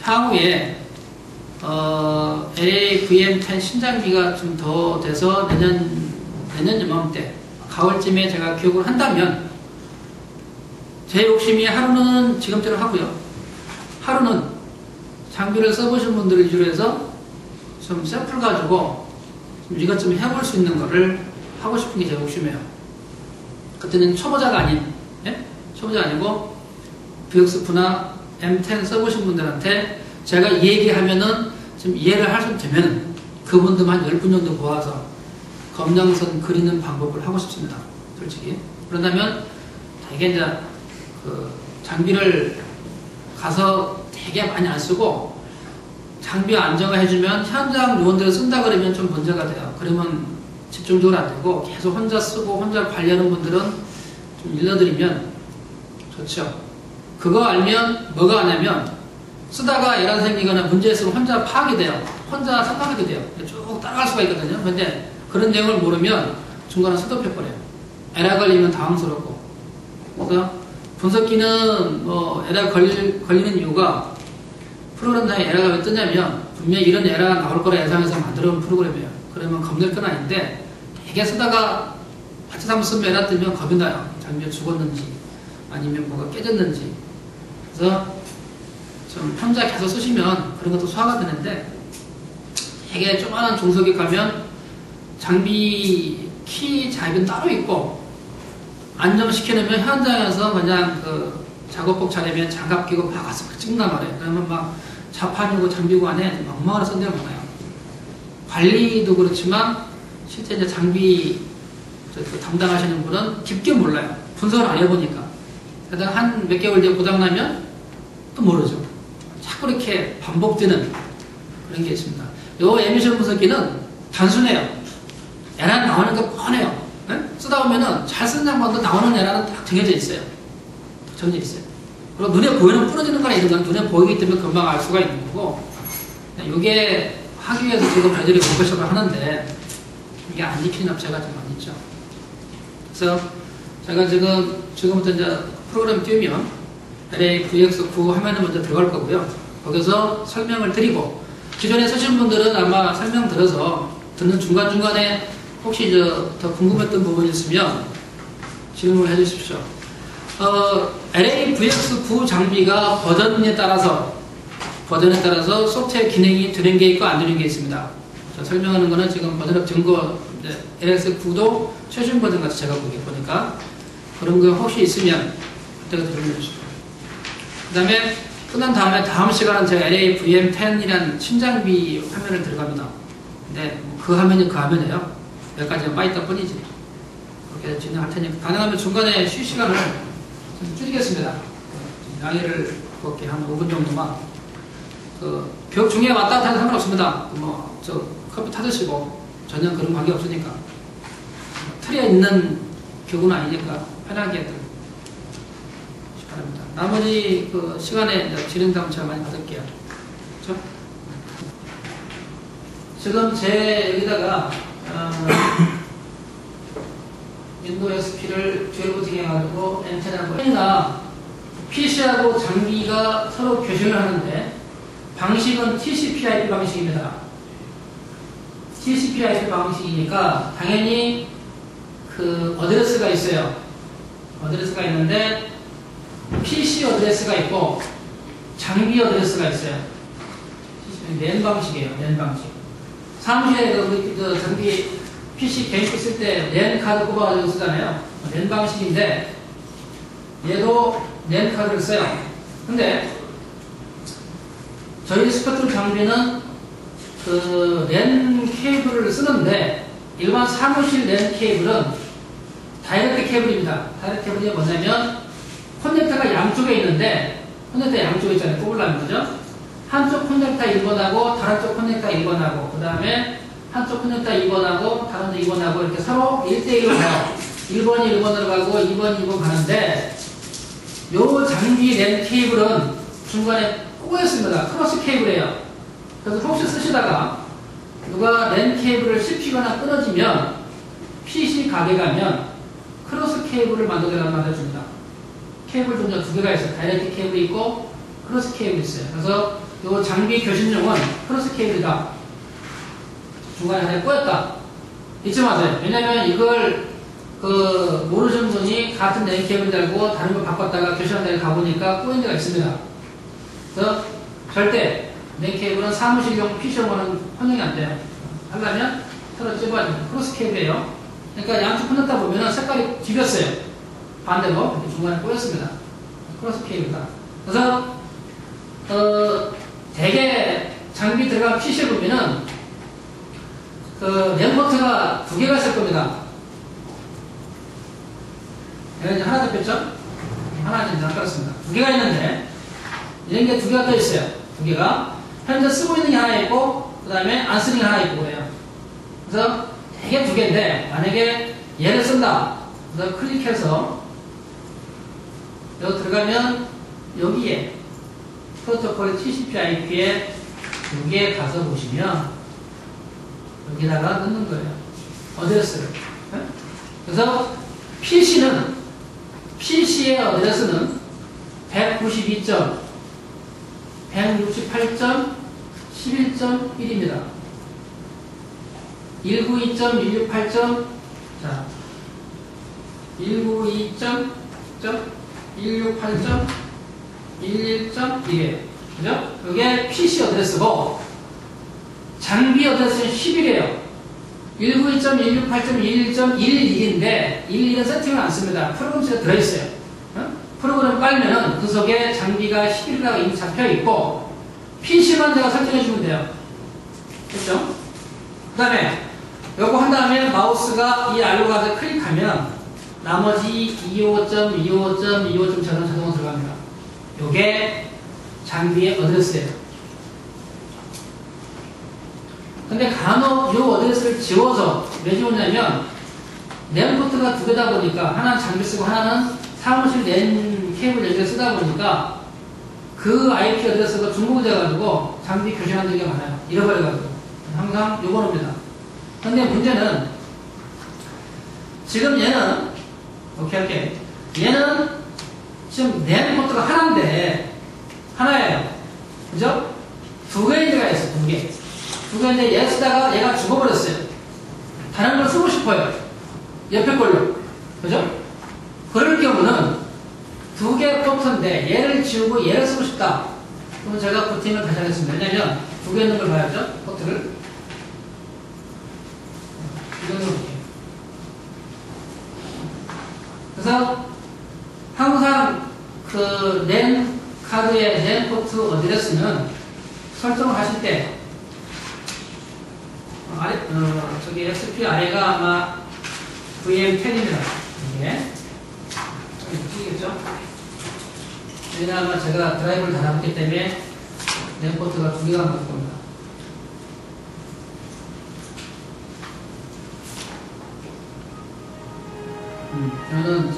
향후에 LA VM10 신장비가 좀 더 돼서 내년 이맘때 가을쯤에 제가 교육을 한다면 제 욕심이 하루는 지금대로 하고요. 하루는 장비를 써보신 분들을 위주로 해서 좀 샘플 가지고 좀 이것 좀 해볼 수 있는 거를 하고 싶은 게 제 욕심이에요. 그때는 초보자가 아닌, 예? 초보자 아니고 VXF나 M10 써보신 분들한테 제가 이 얘기하면은 좀 이해를 할 수 되면 그분들만 10분 정도 모아서 검정선 그리는 방법을 하고 싶습니다. 솔직히. 그런다면 되게 이제 그 장비를 가서 되게 많이 안 쓰고 장비 안정화해주면 현장 요원들을 쓴다 그러면 좀 문제가 돼요. 그러면 집중적으로 안 되고 계속 혼자 쓰고 혼자 관리하는 분들은 좀 일러드리면 좋죠. 그거 알면 뭐가 하냐면 쓰다가 에러 생기거나 문제 있으면 혼자 파악이 돼요. 혼자 생각하게 돼요. 쭉 따라갈 수가 있거든요. 근데 그런 내용을 모르면 중간에 스톱해버려요. 에러 걸리면 당황스럽고. 그래서 분석기는 뭐 에러 걸리는 이유가 프로그램상에 에러가 왜 뜨냐면 분명히 이런 에러가 나올 거라 예상해서 만들어온 프로그램이에요. 그러면 겁낼 건 아닌데 되게 쓰다가 파츠 잘못 쓰면 에러 뜨면 겁이 나요. 장비가 죽었는지 아니면 뭐가 깨졌는지. 그래서 좀 혼자 계속 쓰시면 그런 것도 소화가 되는데 되게 조그마한 중소기업 가면 장비 키 잡이는 따로 있고 안정시켜놓으면 현장에서 그냥 그 작업복 차리면 장갑 끼고 막 가서 막 찍는단 말이에요. 그러면 막 자판이고 장비고 안에 엉망으로 쓴 데가 많아요. 관리도 그렇지만 실제 이제 장비 담당하시는 분은 깊게 몰라요. 분석을 안 해보니까. 그러다가 한 몇 개월 뒤에 고장나면 또 모르죠. 자꾸 이렇게 반복되는 그런 게 있습니다. 요 에미션 분석기는 단순해요. 에러 나오는 거 뻔해요. 네? 쓰다 보면은 잘 쓰는 장면도 나오는 에러는 딱 정해져 있어요. 정해져 있어요. 그리고 눈에 보이는 부러지는 거나 이런 건 눈에 보이기 때문에 금방 알 수가 있는 거고, 이게 하기 위해서 지금 저희들이 워크숍을 하는데 이게 안 지키는 업체가 좀 많이 있죠. 그래서 제가 지금부터 이제 프로그램 띄우면 LA VX9 화면에 먼저 들어갈 거고요. 거기서 설명을 드리고 기존에 쓰신 분들은 아마 설명 들어서 듣는 중간중간에 혹시 더 궁금했던 부분이 있으면 질문을 해주십시오. LA VX9 장비가 버전에 따라서 소프트웨어 기능이 되는 게 있고 안 되는 게 있습니다. 설명하는 거는 지금 버전업 증거 LX9도 최신 버전 같이 제가 보니까 그런 거 혹시 있으면 그때가 질문해 주십시오. 그 다음에 끝난 다음에 다음 시간은 제가 LA VM10이라는 신장비 화면을 들어갑니다. 근데 그 화면이 그 화면이에요. 몇 가지가 빠있다 뿐이지. 그렇게 진행할 테니까 가능하면 중간에 쉴 시간을 좀 줄이겠습니다. 양해를 그렇게 한 5분 정도만. 교육 중에 왔다 갔다 해도 상관없습니다. 커피 타드시고 전혀 그런 관계 없으니까. 틀에 있는 교육은 아니니까 편하게 해주시기 바랍니다. 나머지 시간에 진행담 제가 많이 받을게요. 그렇죠? 지금 제 여기다가 윈도우 XP를 12 해가지고 엔테나고 PC하고 장비가 서로 교신을 하는데 방식은 TCP/IP 방식입니다. TCP/IP 방식이니까 당연히 어드레스가 있어요. 어드레스가 있는데 PC 어드레스가 있고 장비 어드레스가 있어요. 랜 방식이에요. 랜 방식. 사무실에 장비 PC 게임기 쓸 때 랜 카드 꼽아가지고 쓰잖아요. 랜 방식인데 얘도 랜 카드를 써요. 근데 저희 스펙트럼 장비는 랜 케이블을 쓰는데 일반 사무실 랜 케이블은 다이렉트 케이블입니다. 다이렉트 케이블이 뭐냐면 커넥터가 양쪽에 있는데 커넥터 양쪽에 있잖아요. 꼽으려면 그죠? 한쪽 커넥터 1번하고 다른 쪽 커넥터 1번하고 그 다음에 한쪽 커넥터 2번하고 다른 쪽 2번하고 이렇게 서로 1대1로 가요. 1번이 1번으로 가고 2번이 2번 가는데 요 장비 랜 케이블은 중간에 꼬였습니다. 크로스 케이블이에요. 그래서 혹시 쓰시다가 누가 랜 케이블을 씹히거나 끊어지면 PC 가게 가면 크로스 케이블을 만들어줍니다. 케이블 종류가 두 개가 있어요. 다이렉트 케이블이 있고 크로스 케이블이 있어요. 그래서 요 장비 교신용은 크로스 케이블이다. 중간에 하나 꼬였다. 잊지 마세요. 왜냐면 이걸 모르시는 분이 같은 랜 케이블 달고 다른 걸 바꿨다가 교신한 데를 가보니까 꼬인 데가 있습니다. 그래서 절대 랜 케이블은 사무실용 PC용과는 혼용이 안 돼요. 하려면 서로 찝어야 됩니다. 크로스 케이블이에요. 그러니까 양쪽 끊었다 보면은 색깔이 뒤겼어요. 반대로 이렇게 중간에 꼬였습니다. 크로스 케이블이다. 그래서 대개 장비 들어간 PC에 보면은 램 포트가 두 개가 있을 겁니다. 얘는 이제 하나 잡혔죠? 하나 이제 안 깔았습니다. 두 개가 있는데 이런 게 두 개가 더 있어요. 두 개가 현재 쓰고 있는 게 하나 있고 그 다음에 안 쓰는 게 하나 있고 그래요. 그래서 대개 두 개인데 만약에 얘를 쓴다. 그래서 클릭해서 여기 들어가면 여기에 프로토콜 TCP/IP에 여기에 가서 보시면 여기다가 넣는 거예요. 어드레스를. 그래서 PC의 어드레스는 192.168.11.1입니다. 192.168. 자, 192.168.11.1이에요. 그죠? 이게 PC 어드레스고, 장비 어드레스는 10이래요. 192.168.11.11인데, 11은 세팅을 안 씁니다. 프로그램치가 들어있어요. 프로그램 깔면은 그 속에 장비가 11이라고 이미 잡혀있고, PC만 제가 설정해주면 돼요. 됐죠? 그 다음에, 요거 한 다음에 마우스가 이 알로 가서 클릭하면, 나머지 25.25.25. 자동으로 들어갑니다. 요게 장비의 어드레스예요. 근데 간혹 요 어드레스를 지워서 왜 지웠냐면 랜 포트가 두 개다 보니까 하나는 장비 쓰고 하나는 사무실 랜 케이블 연결 쓰다 보니까 그 IP 어드레스가 중복이 돼가지고 장비 교신하는 적이 많아요. 잃어버려가지고 항상 요거입니다. 근데 문제는 지금 얘는 오케이 얘는 지금 랜 포트가 하나예요. 그죠? 두 개의 데가 있어요. 두 개인데 얘 쓰다가 얘가 죽어버렸어요. 다른 걸 쓰고 싶어요. 옆에 걸로. 그죠? 그럴 경우는 두 개의 포트인데 얘를 지우고 얘를 쓰고 싶다. 그럼 제가 버팀을 다시 하겠습니다. 왜냐면 두 개 있는 걸 봐야죠. 포트를. 이걸로 볼게요. 그래서 항상 그 랜 카드의 랜 포트 어드레스는 설정을 하실 때 저기 SP 아래가 아마 VM10입니다. 이게 보시겠죠? 왜냐하면 제가 드라이브를 닫았기 때문에 랜 포트가 두 개가 나올 겁니다. 저는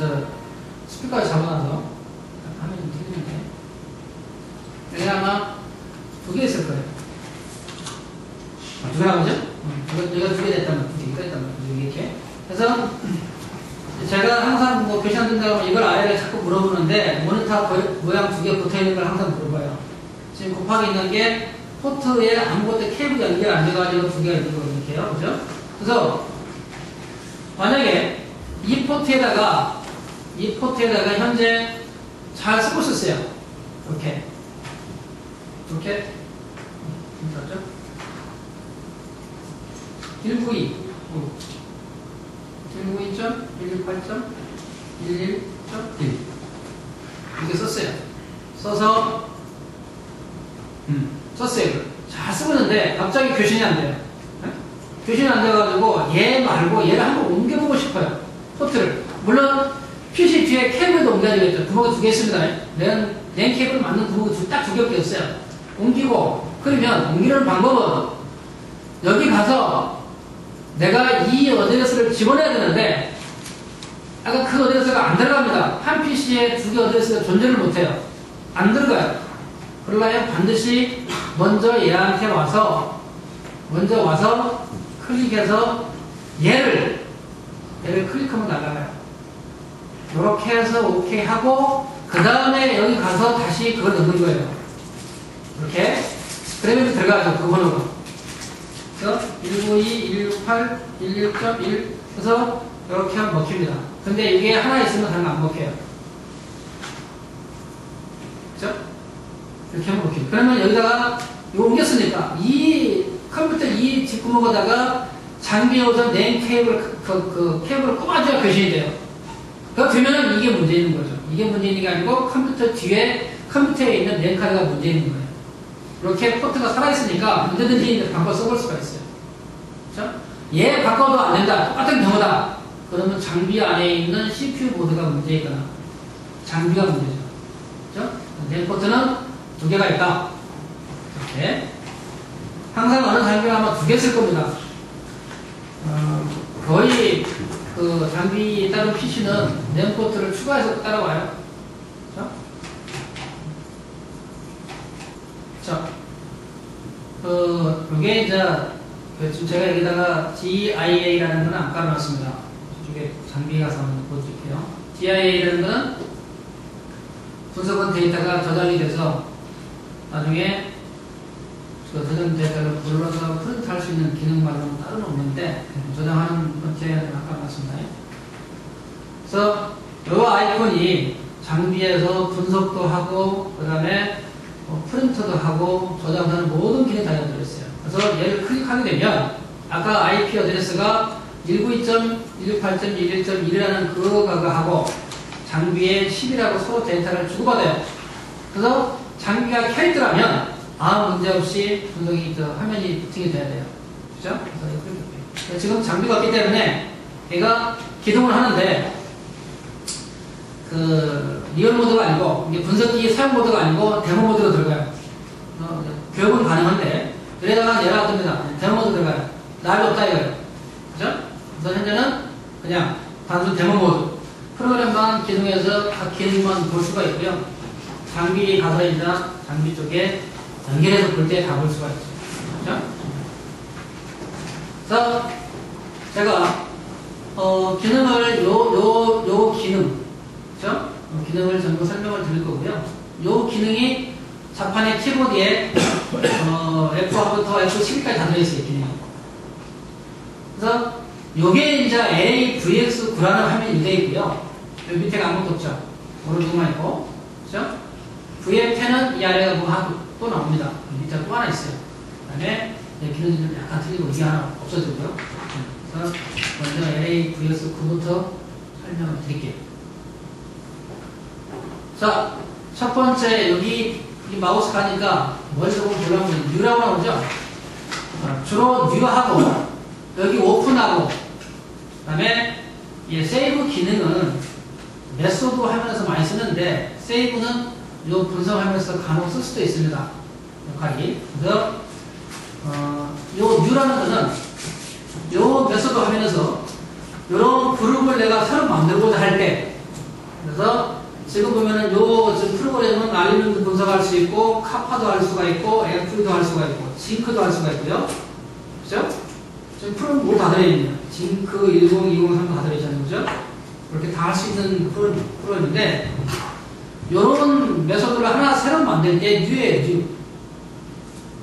스피커에 잡아놔서 화면이 틀리는데 왜냐하면 두 개 있을 거예요. 두 개 나오죠? 얘가 두 개 됐단 말이에요. 두 개 됐단 말이에요. 이렇게. 그래서 제가 항상 뭐 교시안 된다고 이걸 아래를 자꾸 물어보는데 모니터 모양 두 개 붙어 있는 걸 항상 물어봐요. 지금 곱하기 있는 게 포트에 아무것도 케이블이 연결 안 돼가지고 두 개가 있는 거거든요. 이렇게요. 그죠? 그래서 만약에 이 포트에다가 현재 잘 쓰고 있었어요. 이렇게 맞죠? 192.168.11.1 이렇게 썼어요. 써서 썼어요. 잘 쓰고 있는데 갑자기 교신이 안 돼요. 교신이 안 돼가지고 얘 말고 얘를 한번 옮겨보고 싶어요. 포트를. 물론 PC 뒤에 케이블도 옮겨야 되겠죠. 구멍이 두 개 있습니다. 랜 케이블 맞는 구멍이 딱 두 개밖에 없어요. 옮기고 그러면 옮기는 방법은 여기 가서 내가 이 어드레스를 집어넣어야 되는데 아까 그 어드레스가 안 들어갑니다. 한 PC에 두 개 어드레스가 존재를 못해요. 안 들어가요. 그러려면 반드시 먼저 얘한테 와서 클릭해서 얘를 클릭하면 나가요. 이렇게 해서 오케이 하고 그 다음에 여기 가서 다시 그걸 넣는 거예요. 이렇게 그러면 들어가죠. 그 번호가. 그래서 192, 168, 11.1 그래서 이렇게 하면 먹힙니다. 근데 이게 하나 있으면 다른 거 안 먹혀요. 그죠? 이렇게 하면 먹힙니다. 그러면 여기다가 이거 옮겼으니까 이 컴퓨터 이 뒷구멍에다가 장비에 오던 랜 케이블 그 케이블을 꼽아줘야 교신이 돼요. 그거 되면 이게 문제 있는 거죠. 이게 문제 있는 게 아니고 컴퓨터 뒤에 컴퓨터에 있는 랜 카드가 문제 있는 거예요. 이렇게 포트가 살아있으니까 언제든지 바꿔 써볼 수가 있어요. 그렇죠? 얘 바꿔도 안 된다. 똑같은 경우다. 그러면 장비 안에 있는 CPU 보드가 문제이거나 장비가 문제죠. 그렇죠? 랜 포트는 두 개가 있다. 이렇게. 항상 어느 장비가 아마 두 개 쓸 겁니다. 거의 그 장비에 따른 PC는 랜 포트를 추가해서 따라와요. 그렇죠? 자, 이게 이제 지금 제가 여기다가 GIA라는 거는 안 깔아놨습니다. 이쪽에 장비 가서 한번 보여드릴게요. GIA라는 거는 분석한 데이터가 저장이 돼서 나중에 그 저장 데이터를 불러서 프린트할 수 있는 기능만은 따로 없는데 저장하는 번째 아까 봤습니다. 그래서 이 아이콘이 장비에서 분석도 하고 그 다음에 프린터도 하고 저장하는 모든 기능이 다 들어있어요. 그래서 얘를 클릭하게 되면 아까 IP 어드레스가 192.168.11.1이라는 그거가 하고 장비에 10이라고 서로 데이터를 주고받아요. 그래서 장비가 켜있더라면 아무 문제 없이 분석이 화면이 부팅이 돼야 돼요. 그죠? 그래서 지금 장비가 없기 때문에 얘가 기동을 하는데 그 리얼 모드가 아니고 이게 분석기 사용 모드가 아니고 데모 모드로 들어가요. 교육은 가능한데 그래다가 내려왔답니다. 데모 모드 들어가요. 나비 없다 이거예요. 그죠? 그래서 현재는 그냥 단순 데모 모드 프로그램만 기능해서 각 기능만 볼 수가 있고요. 장비 가설이나 장비 쪽에 연결해서 볼 때 다 볼 수가 있죠. 그죠? 그래서 제가 기능을 요 기능 그죠? 기능을 전부 설명을 드릴 거고요. 요 기능이 자판의 키보드에 F1부터 F12까지 다 들어있어요. 기능이. 그래서 요게 이제 AVX9라는 화면이 되어 있고요. 여기 밑에가 아무것도 없죠. 오른쪽만 있고 그죠? VF10은 이 아래가 뭐 또 나옵니다. 밑에 또 하나 있어요. 그 다음에 기능이 좀 약간 틀리고 이게 하나 없어지고요. 그래서 먼저 AVX9부터 설명을 드릴게요. 자, 첫 번째 여기 이 마우스 가니까 멀리서 보면 보려면 뉴라고 나오죠? 주로 뉴하고 여기 오픈하고 그 다음에 세이브 기능은 메소드 화면에서 많이 쓰는데 세이브는 요 분석 화면에서 간혹 쓸 수도 있습니다. 역할이. 그래서 요 뉴라는 거는 요 메소드 화면에서 요런 그룹을 내가 새로 만들고자 할 때 그래서 지금 보면은 요 지금 프로그램은 알리멘트 분석할 수 있고 카파도 할 수가 있고 FE도 할 수가 있고 징크도 할 수가 있고요. 그죠? 지금 프로그램 뭐 다 들어있네요. 징크 10, 2003도 다 들어있잖아요. 그죠? 그렇게 다 할 수 있는 프로그램인데 요런 메소드를 하나 새로 만들 때 뉴예요. 뉴.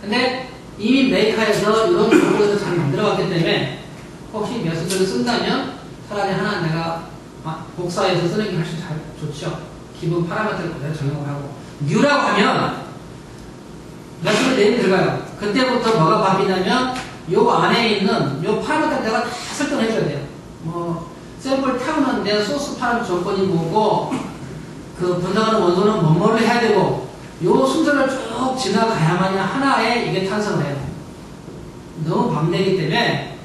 근데 이미 메이커에서 이런 프로그램을 잘 만들어봤기 때문에 혹시 메소드를 쓴다면 차라리 하나 내가 복사해서 쓰는 게 훨씬 잘 좋죠. 기본 파라미터를 그대로 적용을 하고 뉴라고 하면 메소드 네임이 들어가요. 그때부터 뭐가 바뀌냐면 요 안에 있는 요 파라미터를 내가 다 설정을 해줘야 돼요. 뭐 샘플 태우는데 소스 파라미터 조건이 뭐고 그 분석하는 원소는 뭐뭐를 해야 되고 요 순서를 쭉 지나가야만이 하나에 이게 탄생을 해요. 너무 방대이기 때문에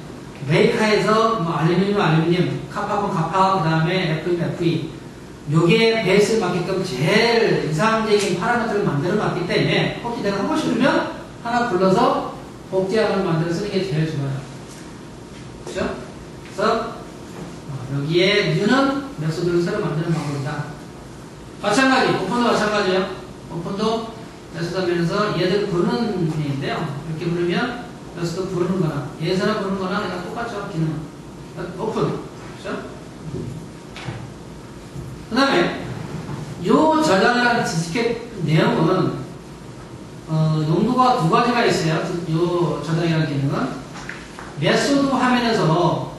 메이커에서 뭐 알루미늄, 카파콘 카파, 그 다음에 FE는 FE 요게 베이스에 맞게끔 제일 이상적인 파라미터를 만들어 놨기 때문에 혹시 내가 하고 싶으면 하나 불러서 복제함을 만들어 쓰는 게 제일 좋아요. 그죠? 그래서 여기에 뉴는 메소드를 새로 만드는 방법이다. 마찬가지, 오픈도 마찬가지예요. 오픈도 메소드 하면서 얘들 부르는 기능인데요. 이렇게 부르면 메소드 부르는 거나 예사를 부르는 거나 그냥 똑같죠. 기능은. 오픈. 그렇죠? 그 다음에 요 저장이라는 디스켓 내용은 용도가 두 가지가 있어요. 요 저장이라는 기능은. 메소드 화면에서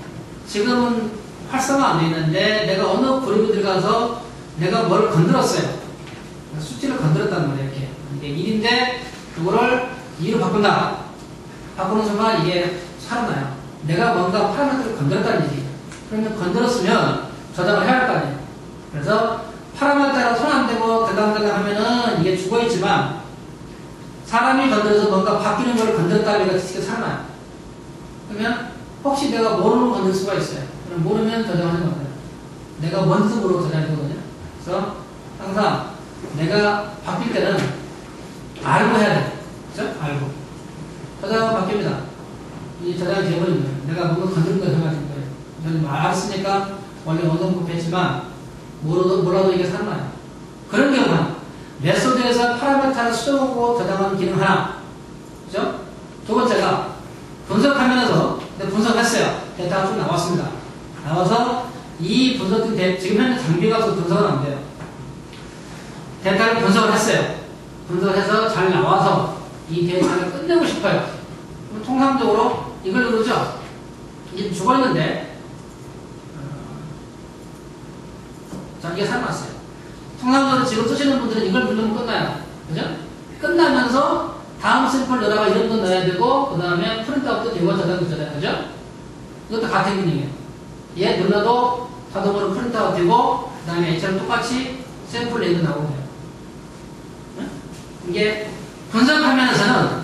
지금은 활성화 안 돼 있는데 내가 어느 그룹에 들어가서 내가 뭘 건드렸어요. 수치를 건드렸단 말이에요. 이렇게. 이게 1인데 이거를 2로 바꾼다. 바꾸는 순간 이게 살아나요. 내가 뭔가 파라미터를 건드렸다는 얘기예요. 그러면 건드렸으면 저장을 해야 할 거 아니에요. 그래서 파라미터랑 손 안 대고 대담대담 하면은 이게 죽어있지만 사람이 건드려서 뭔가 바뀌는 걸 건드렸다면 얘가 쉽게 살아나요. 그러면 혹시 내가 모르는 걸 건들 수가 있어요. 그럼 모르면 저장하는 거예요. 내가 뭔지도 모르고 저장하거든요. 그래서 항상 내가 바뀔 때는 알고 해야 돼요. 그죠? 알고. 저장은 바뀝니다. 이 저장이 되어버린 거예요. 내가 뭔가 건드린 걸 생각하는 거예요. 저는 알았으니까 원래 어느 정도 했지만 몰라도 이게 살아나요. 그런 경우는 메소드에서 파라미터를 수정하고 저장하는 기능 하나. 그죠? 두 번째가 분석하면서 분석했어요. 데이터가 쭉 나왔습니다. 나와서 이 분석된 지금 현재 장비가 없어서 분석은 안 돼요. 데이터를 분석을 했어요. 분석해서 잘 나와서 이 데이터를 끝내고 싶어요. 그럼 통상적으로 이걸 누르죠. 이게 죽어있는데 자, 이게 살아났어요. 통상적으로 지금 쓰시는 분들은 이걸 누르면 끝나요. 그죠? 끝나면서 다음 샘플 넣어다가 이런 거 넣어야 되고, 그 다음에 프린트아웃도 되고, 저장도 되잖아요. 그죠? 이것도 같은 기능이에요. 얘 눌러도 자동으로 프린트아웃 되고, 그 다음에 이처럼 똑같이 샘플 레이도 나오고 돼요. 이게 분석하면서는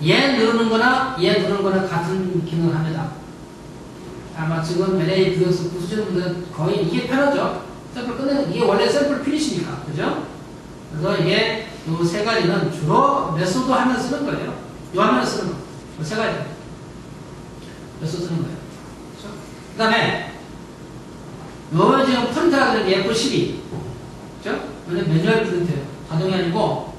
얘 누르는 거나 얘 누르는 거나 같은 기능을 합니다. 아마 지금 LA 비교수 쓰시는 분들은 거의 이게 편하죠? 샘플 끝내는, 이게 원래 샘플 피니시니까. 그죠? 그래서 이게 이 세 가지는 주로 메소드 하면 쓰는 거예요. 이 화면에 쓰는 거. 이 세 가지. 메소드 쓰는 거예요. 그 다음에, 요 지금 프린트가 되는 게 F12. 그죠? 이건 매뉴얼 프린트예요. 자동이 아니고,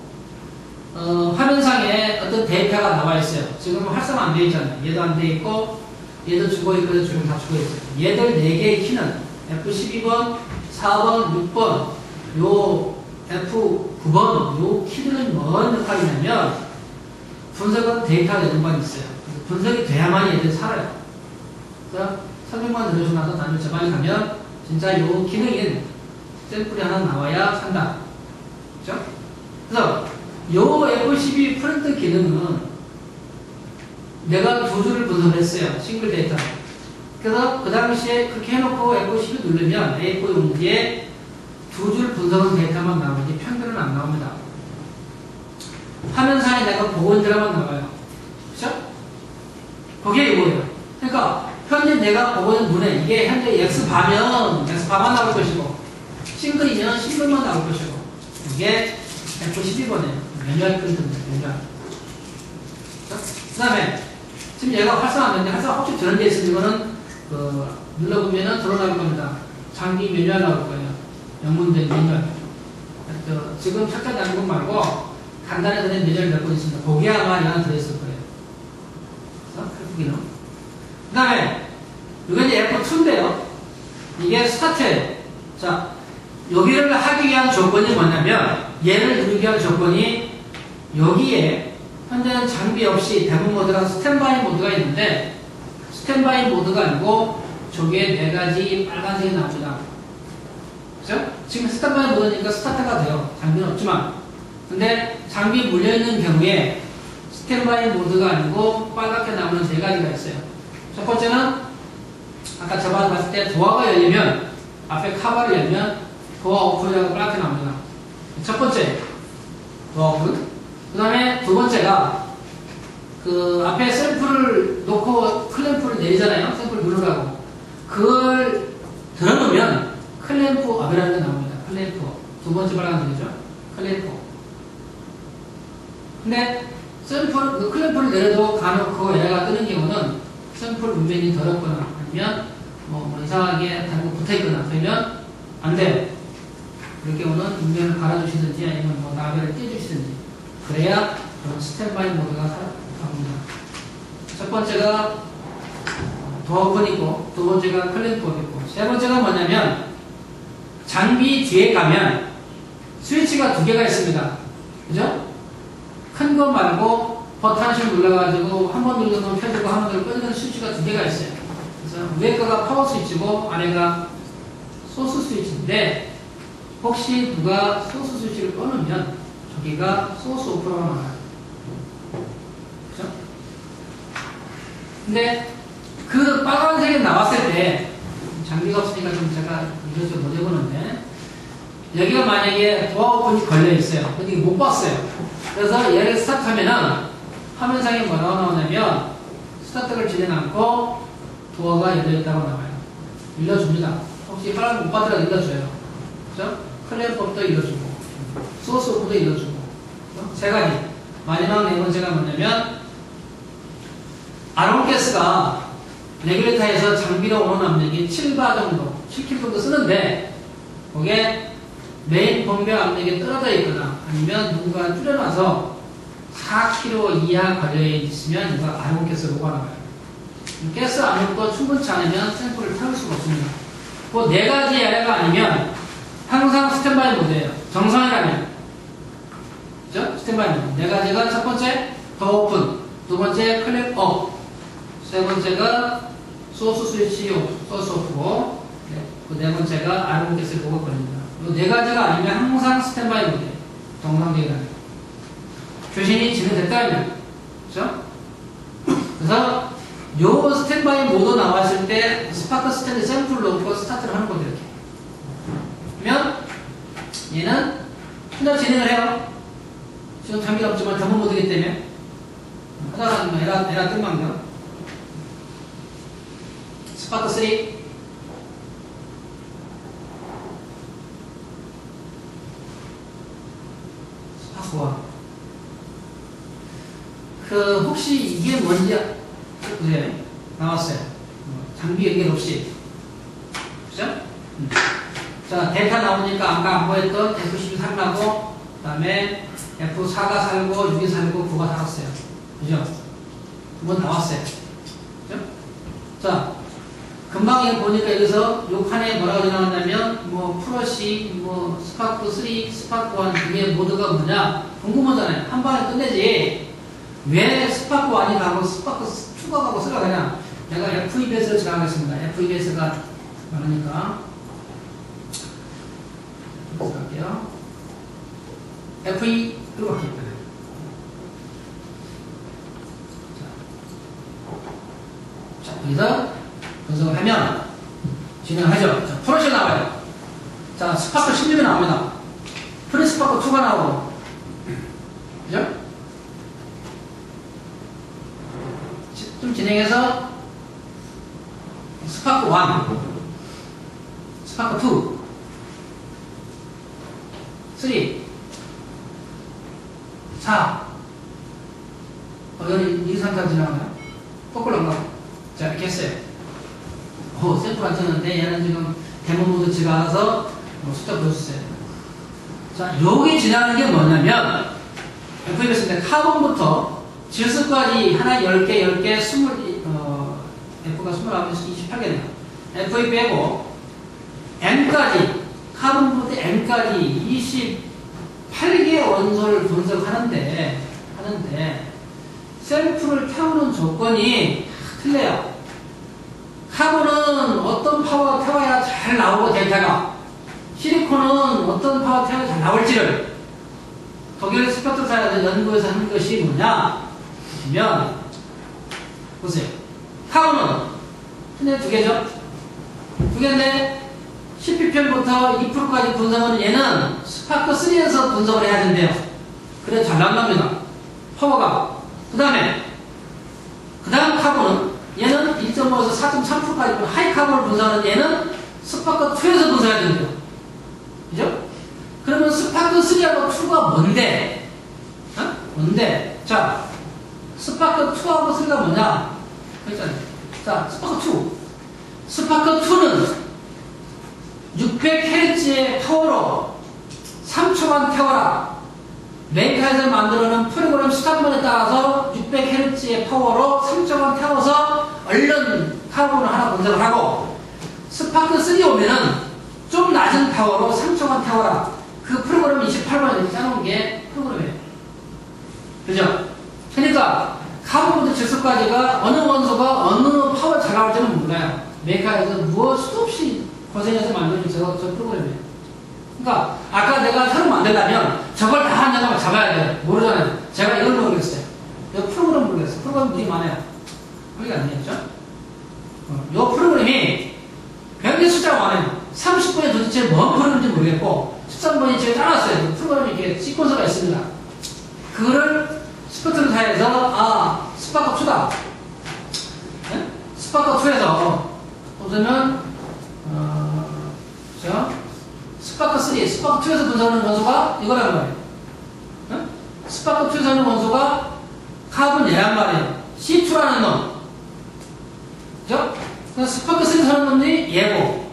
화면상에 어떤 데이터가 나와 있어요. 지금 활성화 안 되어 있잖아요. 얘도 안 되어 있고, 얘도 죽어있고, 지금 다 죽어있어요. 얘들 4개의 키는 F12번, 4번, 6번, 요 F9번, 요 키들은 뭔 역할이냐면, 분석은 데이터가 되는 건 있어요. 분석이 돼야만 얘들이 살아요. 그래서 설명만 들어주고 나서 다음에 저반에 가면, 진짜 요 기능인 샘플이 하나 나와야 산다. 그죠? 그래서, 요 F12 프린트 기능은 내가 두 줄을 분석했어요. 싱글 데이터. 그래서 그 당시에 그렇게 해놓고 F12 누르면 A4 용지에 두 줄 분석한 데이터만 나오지 평균은 안 나옵니다. 화면상에 내가 보고 있는 데만 나와요. 그죠? 그게 이거예요. 그러니까 현재 내가 보고 있는 눈에 이게 현재 X바면 X바만 나올 것이고 싱글이면 싱글만 나올 것이고 이게 F12번이에요. 매뉴얼 프린트입니다. 매뉴얼. 그 다음에 지금 얘가 활성화하는데 활성화 혹시 저런 데 있으면 이거는 눌러보면은 드러날 겁니다. 장비 매뉴얼 나올 거예요. 영문된 매뉴얼. 지금 착각 나는 것 말고 간단하게 된 매뉴얼 몇 번 있습니다. 거기에 아마 이 하나 들어있을 거예요. 그래서 그 다음에 이게 이제 F2인데요. 이게 스타트예요. 자, 여기를 하기 위한 조건이 뭐냐면 얘를 누르기 위한 조건이 여기에 현재는 장비 없이 데모 모드랑 스탠바이 모드가 있는데 스탠바이 모드가 아니고 저기에 4가지 빨간색이 나옵니다. 그죠? 지금 스탠바이 모드니까 스타트가 돼요. 장비는 없지만. 근데 장비 물려있는 경우에 스탠바이 모드가 아니고 빨갛게 나오는 3가지가 있어요. 첫 번째는 아까 저번에 봤을 때 도어가 열리면 앞에 카바를 열면 도어 오픈이라고 빨갛게 나옵니다. 첫 번째 도어 오픈. 그 다음에 두 번째가 그 앞에 샘플을 놓고 클램프를 내리잖아요. 샘플을 누르라고. 그걸 들어놓으면 클램프 업이라는 게 나옵니다. 클램프. 두 번째 빨간색이죠. 클램프. 근데 샘플, 클램프를 내려도 간혹 얘가 뜨는 경우는 샘플 문면이 더럽거나 아니면 뭐 이상하게 다른 거 붙어있거나 그러면 안 돼요. 그럴 경우는 문면을 갈아주시든지 아니면 뭐 나벨을 떼주시든지 그래야 스탠바이 모드가 나옵니다. 첫 번째가 도어오픈이고 두 번째가 클램프업이고 세 번째가 뭐냐면 장비 뒤에 가면 스위치가 2개가 있습니다. 그죠? 큰 거 말고 버튼을 눌러가지고 한 번 누르면 펴지고 한 번 누르면 꺼지는 스위치가 두 개가 있어요. 그래서 위에 거가 파워 스위치고 아래가 소스 스위치인데 혹시 누가 소스 스위치를 꺼놓으면 저기가 소스 오프라고 나와요. 그죠? 근데 그 빨간색이 나왔을 때 장비가 없으니까 좀 제가 이것저것 못 해보는데 여기가 만약에 도어 오픈이 걸려 있어요. 근데 못 봤어요. 그래서 얘를 스타트하면은 화면상에 뭐라고 나오냐면 스타트를 진행 않고 도어가 열려있다고 나와요. 일러줍니다. 혹시 빨간 거 못 받더라도 일러줘요. 그죠? 클리어법도 일러주고 소스 오픈도 일러주고 세 가지. 마지막 네 번째가 뭐냐면 아론가스가 레귤레이터에서 장비로 오는 압력이 7바 정도, 7kg 정도 쓰는데 그게 메인 범배 압력이 떨어져 있거나 아니면 누군가 줄여놔서 4kg 이하 거리에 있으면 이거 아론가스로가 나와요. 가스 압력도 충분치 않으면 샘플을 태울 수가 없습니다. 그 네 가지 에러가 아니면 항상 스탠바이 모드예요. 정상이라면. 그죠? 스탠바이 모드. 네 가지가 첫 번째, 더 오픈. 두 번째, 클릭 업. 세 번째가 소스 스위치 소스 오프고, 그 네 번째가 아론가스 보고 걸립니다. 이 네 가지가 아니면 항상 스탠바이 모드예요. 정상적이라면. 교신이 진행됐다면. 그죠? 그래서 요 스탠바이 모드 나왔을 때 스파크 스탠드 샘플 넣고 스타트를 하는 거죠. 이렇게. 그러면 얘는 혼자 진행을 해요. 지금 장비가 없지만 전문 모드이기 때문에 하다가 에라 뜬망요. 스파크 3 스파크 1 그 혹시 이게 뭔지 네, 나왔어요. 장비 연결 없이. 그죠? 자, 데이터 나오니까 아까 안 보였던 F12 살라고, 그 다음에 F4가 살고, 6이 살고, 9가 살았어요. 그죠? 두 번 나왔어요. 그죠? 자, 금방 이거 보니까 여기서 요 칸에 뭐라고 나왔냐면, 뭐, 프로시, 뭐, 스파크 3, 스파크 1, 그게 모드가 뭐냐? 궁금하잖아요. 한 방에 끝내지. 왜 스파크 1이 가고, 스파크 2가 가고 쓰라 그냥. 내가 FEBS를 지나가겠습니다. FEBS가 많으니까. 그래서 갈게요. FE, 이거 갈게요. 자, 여기서 분석을 하면 진행하죠. 자, 프로시 나와요. 자, 스파크 16이 나옵니다. 프리스파크 2가 나오고. 그죠? 좀 진행해서 스파크 1, 스파크 2, 3, 4 여기 2, 3, 4 지나가나요? 거꾸로 안 가고. 자, 이렇게 했어요. 샘플 안 쳤는데 얘는 지금 데모 모드 지가 알아서 숫자 보여줬어요. 자, 여기 지나가는 게 뭐냐면 FEBS인데 카본부터 질소까지 하나 10개, 10개, 20, F가 29, 28개네요. FE 빼고, M까지, 카본부터 M까지 28개의 원소를 분석하는데, 셀프를 태우는 조건이 틀려요. 카본은 어떤 파워 태워야 잘 나오고 데이터가, 실리콘은 어떤 파워 태워야 잘 나올지를, 독일 스페크트사에서 연구해서 하는 것이 뭐냐? 보시면, 보세요. 카본은 흔히 두 개죠? 두 개인데, 10ppm부터 2%까지 분석은 얘는 스파크 3에서 분석을 해야 된대요. 그래 잘 나온답니다. 파워가. 그 다음 카본은 얘는 1.5에서 4.3%까지 하이 카본을 분석하는 얘는 스파크 2에서 분석해야 된대요. 그죠? 그러면 스파크 3하고 2가 뭔데? 뭔데? 자, 스파크 2하고 3가 뭐냐? 그랬잖아요. 자, 스파크 2. 스파크 2는 600Hz의 파워로 3초간 태워라. 메이커에서 만들어놓은 프로그램 스탑만에 따라서 600Hz의 파워로 3초간 태워서 얼른 카본을 하나 분석을 하고, 스파크 3 오면은 좀 낮은 파워로 3초간 태워라. 그 프로그램 28만 이렇게 짜놓은 게 프로그램이에요. 그죠? 그러니까 카본부터 질소까지가 어느 원소가 어느 파워 잘 나올지는 몰라요. 메카에서 무엇도 없이 고생해서 만들어준 저 프로그램이에요. 그러니까 아까 내가 새로 만들려면 저걸 다 하냐고 잡아야 돼요. 모르잖아요. 제가 이걸 모르겠어요. 이 프로그램 모르겠어요. 프로그램 되게 많아요. 그게 안 되겠죠? 이 프로그램이 굉장히 숫자가 많아요. 30번에 도대체 뭔 프로그램인지 모르겠고 13번이 제가 짜놨어요. 프로그램이 이렇게 시퀀서가 있습니다. 그거를 스펙트럼사에서 스파크2다. 네? 스파크2에서 보시면 스파크3, 스파크2에서 분석하는 원소가 이거란 말이에요. 네? 스파크2에서 하는 원소가 카본 얘란 말이에요. C2라는 놈. 그죠? 스파크3에서 하는 놈이 얘고,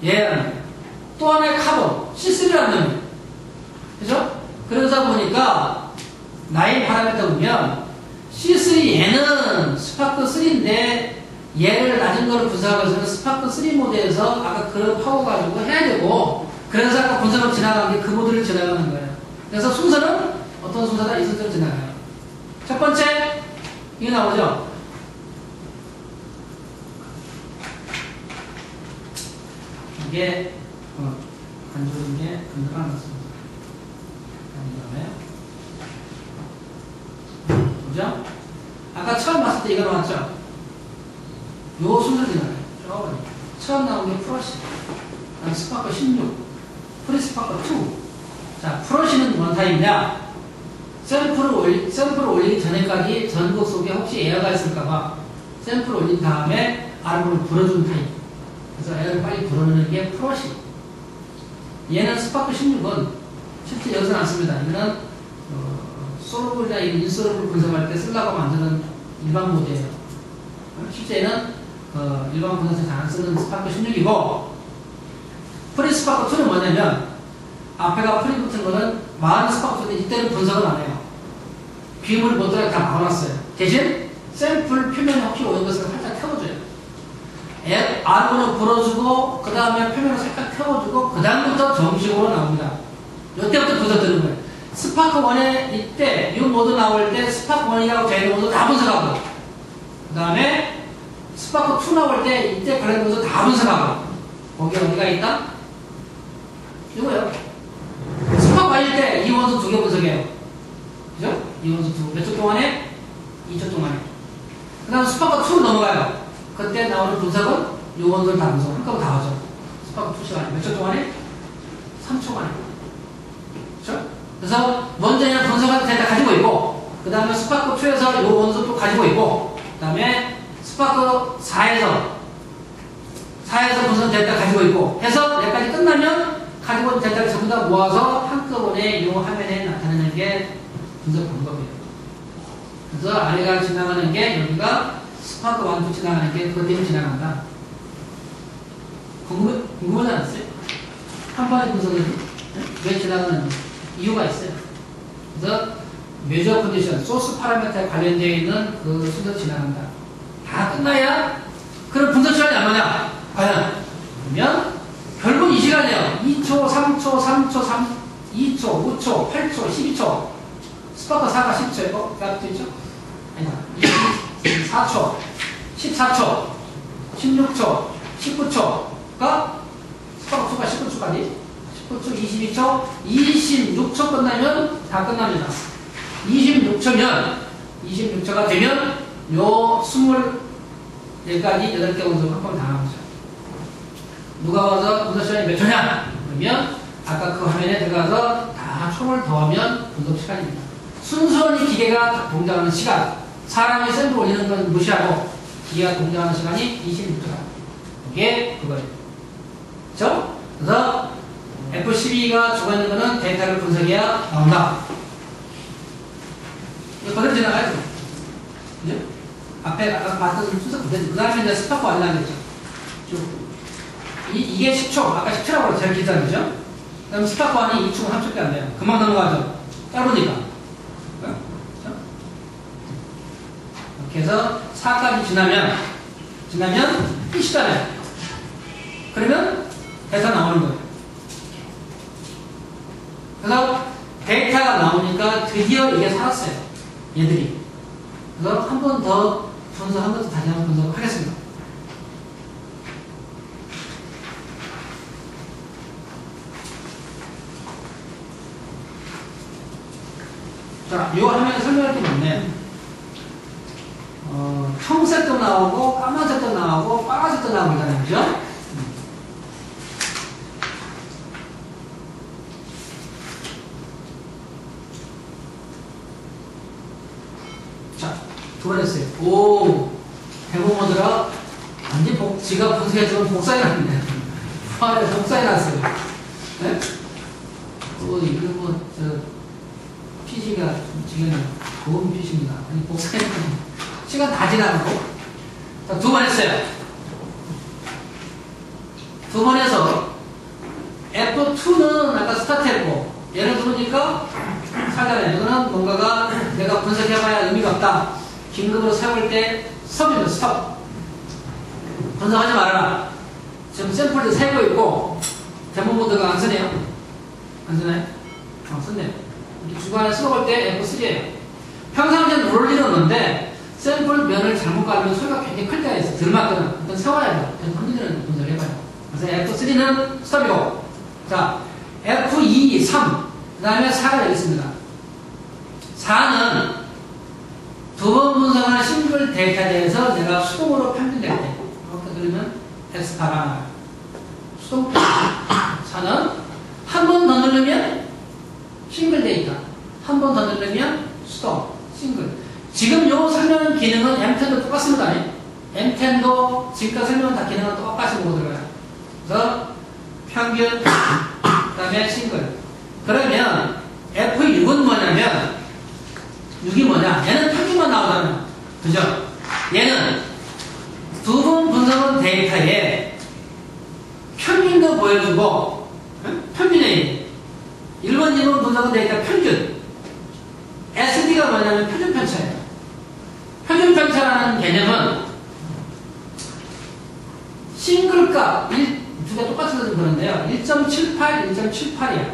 얘라는 거예요. 또 하나의 카본, C3라는 놈이에요. 그죠? 그러다 보니까, 나의 파라미터 보면, C3 얘는 스파크3인데, 얘를 낮은 거를 분석하기 위해서는 스파크3 모드에서 아까 그 파워 가지고 해야 되고, 그래서 아까 분석을 지나간 게 그 모드를 지나가는 거예요. 그래서 순서는 어떤 순서다? 이 순서로 지나가요. 첫 번째, 이게 나오죠? 이게, 안 좋은 게 분석을 안 났습니다. 그 다음에, 보죠? 아까 처음 봤을 때 이거 나왔죠? 요 순서 지나가요. 처음 나온 게 프로시. 스파크 16. 프리스파크 2. 자, 프로시는 뭔 타입이냐? 샘플을 올리기 전에까지 전극 속에 혹시 에어가 있을까봐 샘플을 올린 다음에 아르곤을 불어준 타입. 그래서 에어를 빨리 불어넣는 게 프로시. 얘는 스파크 16은 실제 여기서는 안 씁니다. 이거는 솔로블이나 인솔로블 분석할 때 쓰려고 만드는 일반 모드예요. 실제 얘는 일반 분석에서 잘 안 쓰는 스파크 16이고, 프리스파크 2는 뭐냐면 앞에가 프리 붙은 거는 많은 스파크 2인데 이때는 분석은 안 해요. 비물을 못 들어가게 다 막아놨어요. 대신 샘플 표면에 혹시 오는 것을 살짝 태워줘요. 아르곤을 불어주고 그 다음에 표면을 살짝 태워주고 그 다음부터 정식으로 나옵니다. 이때부터 분석되는 거예요. 스파크 1에 이때 이 모드 나올 때 스파크 1이라고 저희 모드 다 분석하고, 그 다음에 스파크 2 나올 때 이때 관련 모드 다 분석하고, 거기 어디가 있다? 이거요. 스파크 1일 때 이 원소 2개 분석해요. 그죠? 이 원소 몇 초 동안에? 2초 동안에. 그 다음 스파크 2로 넘어가요. 그때 나오는 분석은 이 원소를 다 분석. 한꺼번에 다 하죠. 스파크 2 시간에. 몇 초 동안에? 3초 만에. 그죠? 그래서 먼저 그냥 분석한 데이터 가지고 있고, 그 다음에 스파크 2에서 이 원소 또 가지고 있고, 그 다음에 스파크 4에서 분석 데이터 가지고 있고, 해서 여기까지 끝나면 가지고 있는 데이터를 전부 다 모아서 한꺼번에 이 화면에 나타내는 게 분석 방법이에요. 그래서 아래가 지나가는 게 여기가 스파크 1, 2 지나가는 게 그것 때문에 지나간다. 궁금하지 않았어요? 한 번에 분석은 왜 지나가는 이유가 있어요. 그래서 메저 컨디션, 소스 파라미터에 관련되어 있는 그 순서 지나간다. 다 끝나야 그럼 분석 시간이 얼마냐? 과연? 그러면 결국 이 시간이에요. 2초, 3초, 3초, 2초, 5초, 8초, 12초. 스파크 4가 10초에 값도 있죠? 아니다. 24초, 14초, 16초, 19초가 스파크 2가 19초까지. 19초, 22초, 26초 끝나면 다 끝납니다. 26초가 되면 요 24가지 8개 원소 한번 다 나오죠. 누가 와서 분석 시간이 몇 초냐? 그러면 아까 그 화면에 들어가서 다 총을 더하면 분석 시간입니다. 순수한 기계가 동작하는 시간, 사람이 샘플 올리는 건 무시하고 기계가 동작하는 시간이 26초다. 이게 그거예요. 그렇죠? 그래서 F12가 죽어있는 거는 데이터를 분석해야 나온다. 이거 그대로 지나가야죠. 그죠? 앞에 아까 봤던 순서 그대로. 그 다음에 이제 스파크 완료하는 거죠. 이게 10초. 아까 10초라고 제일 기다리죠? 그 다음 스파크 1이 2초, 3초밖에 안 돼요. 금방 넘어가죠. 짧으니까. 그렇죠? 이렇게 해서 4까지 지나면 끝이잖아요. 그러면 데이터 나오는 거예요. 그래서 데이터가 나오니까 드디어 이게 살았어요. 얘들이. 그래서 한 번 더 분석한 것도 다시 한번 분석을 하겠습니다. 자, 요 화면에 설명할 게 많네. 청색도 나오고, 까만색도 나오고, 빨간색도 나오고 있잖아요. 그죠? 자, 두 번 했어요. 오, 해보 모드라 완전 지가 분석했지만 복사해 놨네. 파일에 복사해 놨어요. 네? 이거 PC가 지금 고급 PC입니다. 아니, 복사해 놨네. 시간 다 지나고. 자, 두 번 했어요. 두 번 해서 F2는 아까 스타트 했고, 얘를 누르니까 살잖아요. 이거는 뭔가가 내가 분석해봐야 의미가 없다. 긴급으로 사용할 때 스톱입니다. 스톱. 분석하지 말아라. 지금 샘플도 세고 있고, 데모 모드가 안 쓰네요. 안 쓰나요? 쓰네요. 이렇게 중간에 수업할 때 F3예요. 평상시엔 누를 일은 없는데, 샘플 면을 잘못 가면 소리가 굉장히 클 때가 있어요. 들맞거나 일단 세워야 돼요. 흔들리는 분석을 해봐요. 그래서 F3는 스톱이고, 자, F2, 3, 그 다음에 4가 여기 있습니다. 4는 두 번 분석하는 싱글 데이터에 대해서 내가 수동으로 평균될 때, 이렇게 들으면 X8 수동 4는 한 번 더 누르면 싱글 데이터, 한 번 더 누르면 수동, 싱글. 지금 요 설명 기능은 M10도 똑같습니다. M10도 지금까지 설명한 다 기능은 똑같이 보고 들어가요. 그래서 평균, 그 다음에 싱글. 그러면 F6은 뭐냐면, 6이 뭐냐? 얘는 평균만 나오잖아요. 그죠? 얘는 두 번 분석한 데이터에 평균도 보여주고, 평균에 1번, 2번 분석한 데이터 평균. SD가 뭐냐면 표준 편차예요. 표준 편차라는 개념은 싱글값, 두 개 똑같아서 그런데요. 1.78, 1.78이야.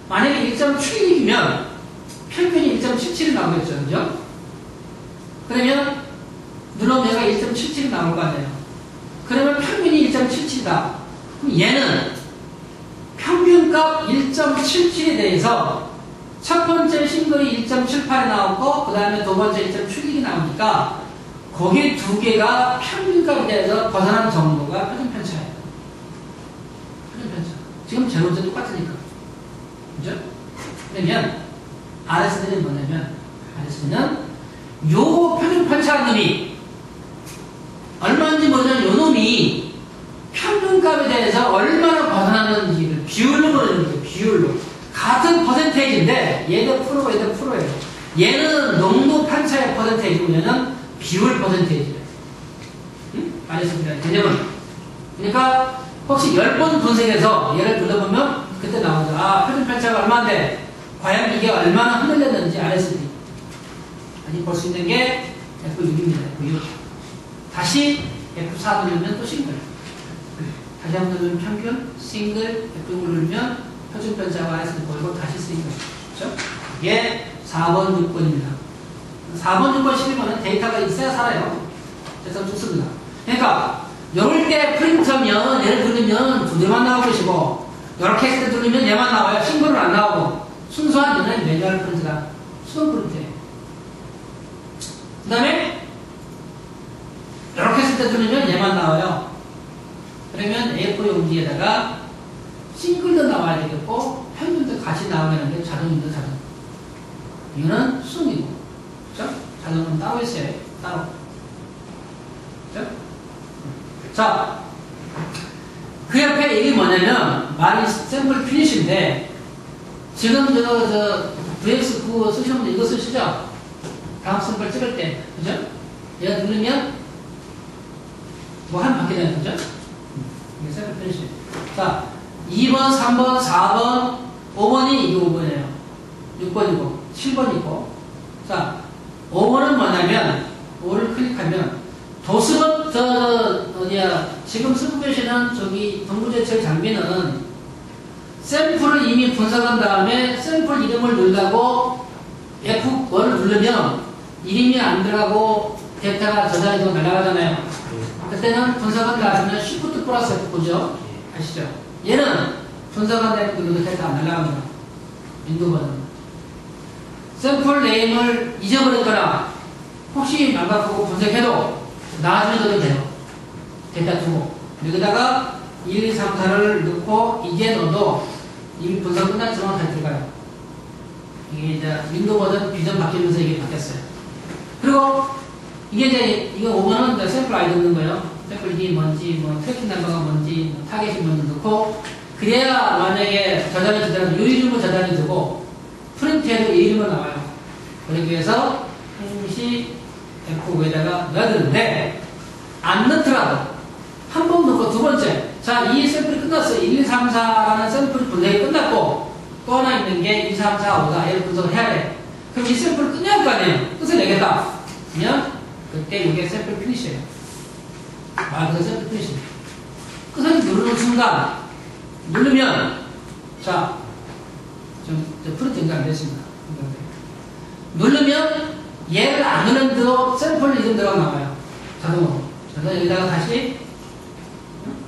만약에 1.76이면 평균이 1.77이 나오겠죠. 그죠? 그러면 눌러면 얘가 1.77이 나올 거 아니에요. 그러면 평균이 1.77이다. 그럼 얘는 평균값 1.77에 대해서 첫 번째 싱글이 1.78이 나오고, 그 다음에 두 번째 1.76이 나오니까, 거기 두 개가 평균값에 대해서 벗어난 정도가 표준 편차예요. 표준 편차. 지금 제로제 똑같으니까. 그죠? 그러면, RSD는 뭐냐면, RSD는 요 표준 편차 놈이, 얼마인지 모르는 요 놈이 평균값에 대해서 얼마나 벗어나는지를 비율로 보여주는 거예요. 비율로. 같은 퍼센테이지인데 얘도 프로, 얘도 프로예요. 얘는 농도 편차의 퍼센테이지고 얘는 비율 퍼센테이지예요. 응? 알겠습니다. 개념은. 그러니까 혹시 10번 분석해서 얘를 둘러보면 그때 나오죠. 아, 표준 편차가 얼마인데 과연 이게 얼마나 흔들렸는지 RSD. 아니 볼 수 있는 게 F6입니다. F6. 다시 F4 누르면 또 싱글. 다시 한번 누르면 평균, 싱글, F6을 누르면 표준 편차가 RSD 보이고 다시 쓰이는 거죠. 그렇죠? 이게 4번, 6번입니다. 4번, 6번, 11번은 데이터가 있어야 살아요. 그래서 좋습니다. 그러니까 이럴 때 프린터면 얘를 누르면 두 개만 나오고 계시고 이렇게 했을 때 누르면 얘만 나와요. 싱글은 안 나오고 순수한 얘는 매뉴얼 프린트다. 수동 프린트예요. 그 다음에 이렇게 했을 때 누르면 얘만 나와요. 그러면 A4 용지에다가 싱글도 나와야 되겠고 평균도 같이 나오게 하는 게 자동입니다. 자동. 이거는 수동이고, 그렇죠? 자동은 따로 있어요. 따로. 그렇죠? 자, 그 옆에 얘기 뭐냐면 말이 샘플 피니시인데 지금 저 VX9 쓰시는 분들 이거 쓰시죠? 다음 샘플 찍을 때, 그죠? 얘가 누르면 뭐 한 바뀌잖아요, 그죠? 이게 샘플 피니시. 자. 2번, 3번, 4번, 5번이 이게 5번이에요. 6번이고, 7번이고. 자, 5번은 뭐냐면, 5를 클릭하면, 도스럽, 지금 쓰고 계시는 저기 동부제철 장비는 샘플을 이미 분석한 다음에 샘플 이름을 누르고 F1을 누르면 이름이 안 들어가고 데이터가 저장이 되고 날아가잖아요. 그때는 분석한 나중에 Shift 플러스 F9죠. 아시죠? 얘는 분석한 데는 누르도 데이터 안 날아갑니다. 윈도우 버전. 샘플 네임을 잊어버렸거나 혹시 안 바꾸고 분석해도 나중에 넣어도 돼요. 데이터 두고. 여기다가 1, 2, 3, 4를 넣고 이제 넣어도 이미 분석 끝난 상황 다 들어가요. 이게 이제 윈도우 버전 비전 바뀌면서 이게 바뀌었어요. 그리고 이게 이제 이거 오면은 이제 샘플 아이디 넣는 거예요. 샘플 이게 뭔지, 뭐 트래킹 넘버가 뭔지, 뭐 타겟이 뭔지 넣고 그래야 만약에 저장이 되더라도 이 이름으로 저장이 되고 프린트에도 이 이름으로 나와요. 그러기 위해서 행시 F5에다가 넣어야 되는데 안 넣더라도 한 번 넣고 두 번째 자, 이 샘플이 끝났어요. 1, 2, 3, 4라는 샘플 분석이 끝났고 또 하나 있는 게 2, 3, 4, 5다. 얘를 분석을 해야 돼. 그럼 이 샘플을 끝내야 할 거 아니에요. 끝을 내겠다. 그러면 그때 이게 샘플 피니시예요. 그래서 샘플 피니시. 끝을 누르는 순간 누르면 자, 좀 프린트 연결 안 됐습니다. 누르면 얘를 안 누르는데도 샘플 이름 들어가 나와요. 자동으로. 그래서 여기다가 다시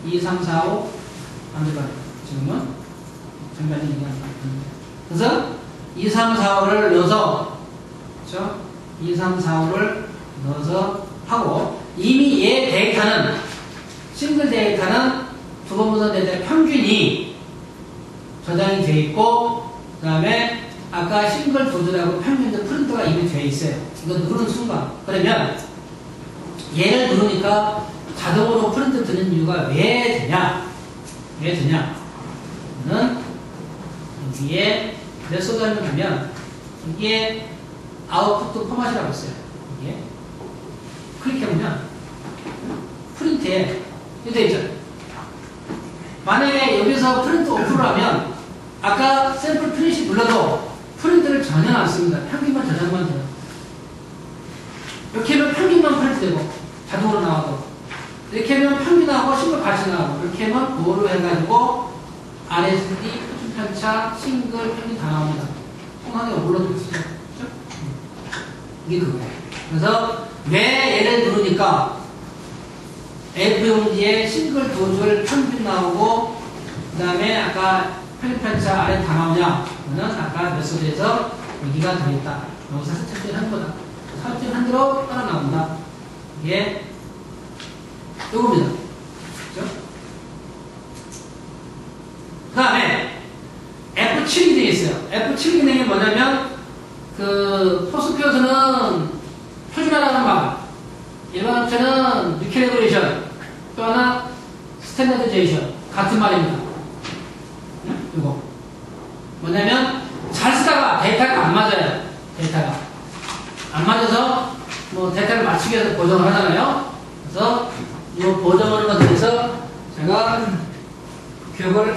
2, 3, 4, 5 안 들어가요. 지금은 잠깐 얘기하는 거예요. 그래서 2, 3, 4, 5를 넣어서 그렇죠? 2, 3, 4, 5를 넣어서 하고 이미 얘 데이터는 싱글 데이터는 두 번 보던 데이터 평균이 저장이 되어 있고 그 다음에 아까 싱글 도전하고 평균도 프린터가 이미 되어 있어요. 이거 누르는 순간 그러면 얘를 누르니까 자동으로 프린트 되는 이유가 왜 되냐? 왜 되냐? 는 여기에 메소드를 가면 이게 아웃풋 포맷이라고 있어요. 이게 클릭해보면 프린트에 이렇게 되어 있죠. 만약에 여기서 프린트 오프를 하면 아까 샘플 프린트 눌러도 프린트를 전혀 안 씁니다. 평균만 저장만 돼요. 이렇게 하면 평균만 프린트 되고 자동으로 나와도 이렇게 하면 평균하고 싱글 같이 나오고 이렇게 하면 뭐로 해가지고 RSD, 표준 편차, 싱글, 평균 다 나옵니다. 통화가 올라도 있죠. 그렇죠? 이게 그거예요. 그래서 왜 얘를 누르니까 F 용지에 싱글 두 줄 평균 나오고 그 다음에 아까 평균 편차 아래 다 나오냐? 그거는 아까 메소드에서 여기가 들어있다. 여기서 설정한 거다. 설정한 대로 따라 나온다. 이게 요겁니다. 그죠? 그 다음에 F7 기능이 있어요. F7 기능이 뭐냐면 그 포스트표에서는 표준화라는 말, 일반 업체는 리캐리브레이션, 또 하나 스탠다드제이션 같은 말입니다. 이거 뭐냐면 잘 쓰다가 데이터가 안 맞아요. 데이터가 안 맞아서 뭐 데이터를 맞추기 위해서 보정을 하잖아요. 그래서 이 보정하는 것에 대해서 제가 교육을